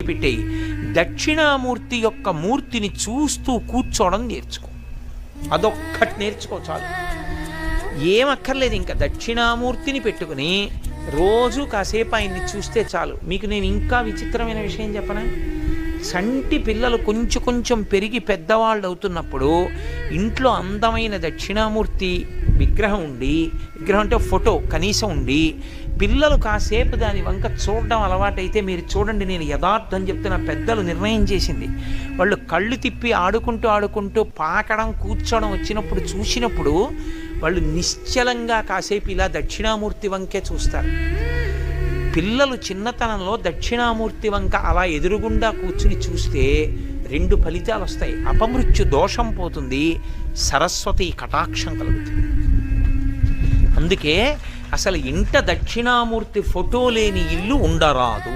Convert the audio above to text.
పెట్టేయి. దక్షిణామూర్తి యొక్క మూర్తిని చూస్తూ కూర్చోవడం నేర్చుకో. అదొక్కటి నేర్చుకో చాలు. ఏమక్కర్లేదు. ఇంకా దక్షిణామూర్తిని పెట్టుకుని రోజు కాసేపు ఆయన్ని చూస్తే చాలు. మీకు నేను ఇంకా విచిత్రమైన విషయం చెప్పనా? సంటి పిల్లలు కొంచెం కొంచెం పెరిగి పెద్దవాళ్ళు అవుతున్నప్పుడు ఇంట్లో అందమైన దక్షిణామూర్తి విగ్రహం ఉండి, విగ్రహం అంటే ఫోటో కనీసం ఉండి, పిల్లలు కాసేపు దాని వంక చూడడం అలవాటైతే మీరు చూడండి, నేను యథార్థం చెప్తున్న, పెద్దలు నిర్ణయం చేసింది, వాళ్ళు కళ్ళు తిప్పి ఆడుకుంటూ ఆడుకుంటూ పాకడం కూర్చోవడం వచ్చినప్పుడు చూసినప్పుడు వాళ్ళు నిశ్చలంగా కాసేపు ఇలా దక్షిణామూర్తి వంకే చూస్తారు. పిల్లలు చిన్నతనంలో దక్షిణామూర్తి వంక అలా ఎదురుగుండా కూర్చుని చూస్తే రెండు ఫలితాలు వస్తాయి. అపమృత్యు దోషం పోతుంది, సరస్వతి కటాక్షం కలుగుతుంది. అందుకే అసలు ఇంట దక్షిణామూర్తి ఫోటో లేని ఇల్లు ఉండరాదు.